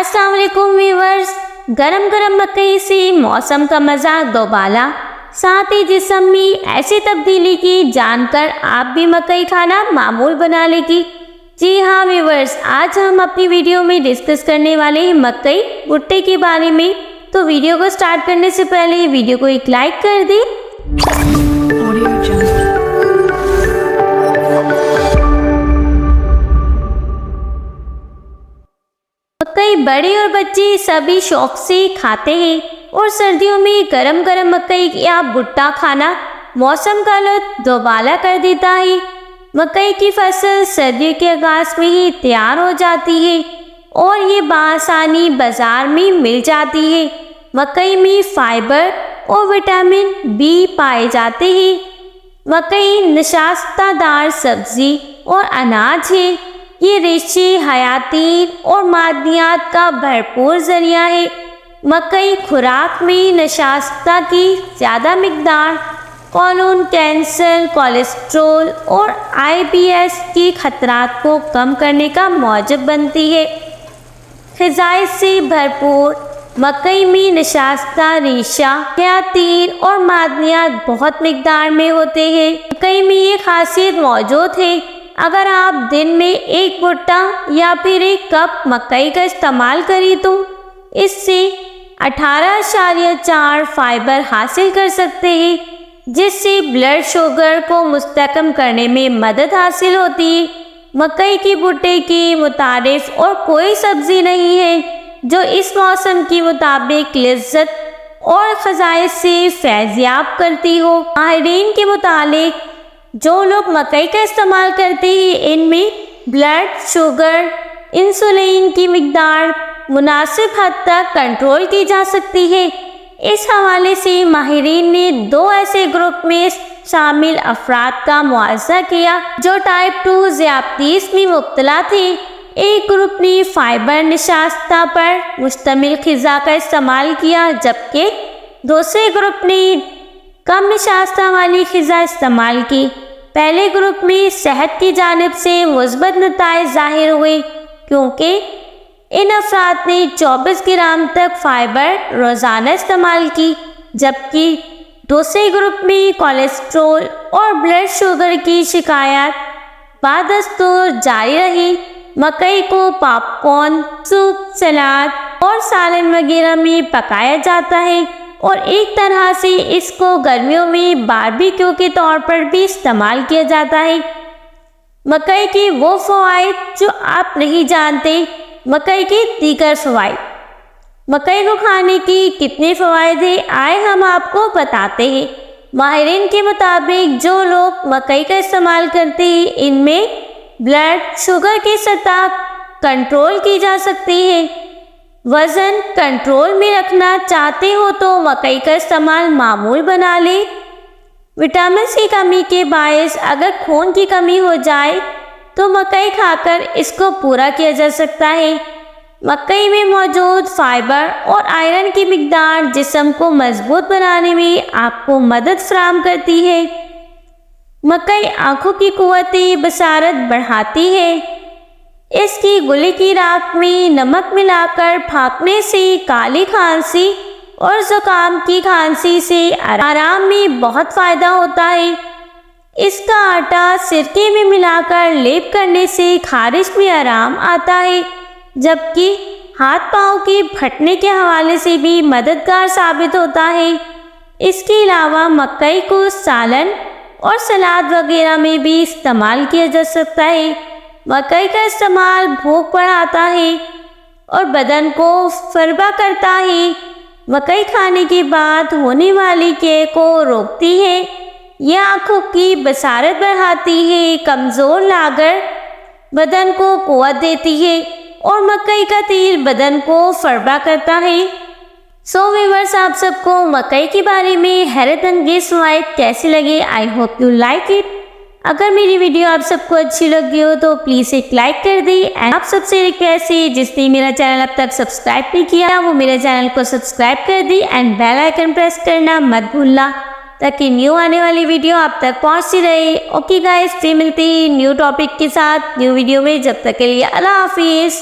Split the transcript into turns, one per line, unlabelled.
السلام علیکم ویورز، گرم گرم مکئی سے موسم کا مزہ دوبالا، ساتھ ہی جسم میں ایسی تبدیلی کی جان کر آپ بھی مکئی کھانا معمول بنا لے گی۔ جی ہاں ویورز، آج ہم اپنی ویڈیو میں ڈسکس کرنے والے ہیں مکئی بھٹے کے بارے میں۔ تو ویڈیو کو سٹارٹ کرنے سے پہلے ویڈیو کو ایک لائک کر دیں۔ مکئی بڑے اور بچے سبھی شوق سے کھاتے ہیں، اور سردیوں میں گرم گرم مکئی یا بھٹا کھانا موسم کا لطف دوبالا کر دیتا ہے۔ مکئی کی فصل سردیوں کے آغاز میں ہی تیار ہو جاتی ہے اور یہ بآسانی بازار میں مل جاتی ہے۔ مکئی میں فائبر اور وٹامن بی پائے جاتے ہیں۔ مکئی نشاستہ دار سبزی اور اناج ہے۔ یہ ریشے، حیاتین اور معدنیات کا بھرپور ذریعہ ہے۔ مکئی خوراک میں نشاستہ کی زیادہ مقدار کولون کینسر، کولیسٹرول اور IBS کے خطرات کو کم کرنے کا موجب بنتی ہے۔ غذائیت سے بھرپور مکئی میں نشاستہ ریشہ، حیاتین اور معدنیات بہت مقدار میں ہوتے ہیں۔ مکئی میں یہ خاصیت موجود ہے، اگر آپ دن میں ایک بھٹا یا پھر ایک کپ مکئی کا استعمال کریں تو اس سے 18.4 فائبر حاصل کر سکتے ہیں، جس سے بلڈ شوگر کو مستحکم کرنے میں مدد حاصل ہوتی ہے۔ مکئی کی بھٹے کے مترادف اور کوئی سبزی نہیں ہے جو اس موسم کے مطابق لذت اور غذائیت سے فیضیاب کرتی ہو۔ ماہرین کے مطابق جو لوگ مکئی کا استعمال کرتے ہیں ان میں بلڈ شوگر، انسولین کی مقدار مناسب حد تک کنٹرول کی جا سکتی ہے۔ اس حوالے سے ماہرین نے 2 ایسے گروپ میں شامل افراد کا موازنہ کیا جو ٹائپ 2 ذیابیطس میں مبتلا تھے۔ ایک گروپ نے فائبر نشاستہ پر مشتمل غذا کا استعمال کیا، جبکہ دوسرے گروپ نے کم نشاستہ والی غذا استعمال کی۔ پہلے گروپ میں صحت کی جانب سے مثبت نتائج ظاہر ہوئے، کیونکہ ان افراد نے 24 گرام تک فائبر روزانہ استعمال کی، جبکہ دوسرے گروپ میں کولیسٹرول اور بلڈ شوگر کی شکایات بدستور جاری رہی۔ مکئی کو پاپ کارن، سوپ، سلاد اور سالن وغیرہ میں پکایا جاتا ہے، اور ایک طرح سے اس کو گرمیوں میں باربیکیو کے طور پر بھی استعمال کیا جاتا ہے۔ مکئی کے وہ فوائد جو آپ نہیں جانتے۔ مکئی کے دیگر فوائد۔ مکئی کو کھانے کی کتنے فوائد ہیں، آئے ہم آپ کو بتاتے ہیں۔ ماہرین کے مطابق جو لوگ مکئی کا استعمال کرتے ہیں ان میں بلڈ شوگر کی سطح کنٹرول کی جا سکتی ہے۔ وزن کنٹرول میں رکھنا چاہتے ہو تو مکئی کا استعمال معمول بنا لیں۔ وٹامنز کی کمی کے باعث اگر خون کی کمی ہو جائے تو مکئی کھا کر اس کو پورا کیا جا سکتا ہے۔ مکئی میں موجود فائبر اور آئرن کی مقدار جسم کو مضبوط بنانے میں آپ کو مدد فراہم کرتی ہے۔ مکئی آنکھوں کی قوت بصارت بڑھاتی ہے۔ اس کی گلے کی راکھ میں نمک ملا کر پھانکنے سے کالی کھانسی اور زکام کی کھانسی سے آرام میں بہت فائدہ ہوتا ہے۔ اس کا آٹا سرکے میں ملا کر لیپ کرنے سے خارش میں آرام آتا ہے، جبکہ ہاتھ پاؤں کے پھٹنے کے حوالے سے بھی مددگار ثابت ہوتا ہے۔ اس کے علاوہ مکئی کو سالن اور سلاد وغیرہ میں بھی استعمال کیا جا سکتا ہے۔ مکئی کا استعمال بھوک بڑھاتا ہے اور بدن کو فربہ کرتا ہے۔ مکئی کھانے کے بعد ہونے والی کے کو روکتی ہے۔ یہ آنکھوں کی بصارت بڑھاتی ہے، کمزور لاگر بدن کو قوت دیتی ہے، اور مکئی کا تیل بدن کو فربہ کرتا ہے۔ ویورز، آپ سب کو مکئی کے بارے میں حیرت انگیز فوائد کیسے لگے؟ I hope you like it. اگر میری ویڈیو آپ سب کو اچھی لگی ہو تو پلیز ایک لائک کر دیں۔ آپ سب سے ریکویسٹ ہے جس نے میرا چینل اب تک سبسکرائب نہیں کیا وہ میرے چینل کو سبسکرائب کر دیں اینڈ بیل آئیکن پریس کرنا مت بھولنا، تاکہ نیو آنے والی ویڈیو آپ تک پہنچتی رہے۔ اوکے گائز، پھر ملتے ہیں نیو ٹاپک کے ساتھ نیو ویڈیو میں۔ جب تک کے لیے اللہ حافظ۔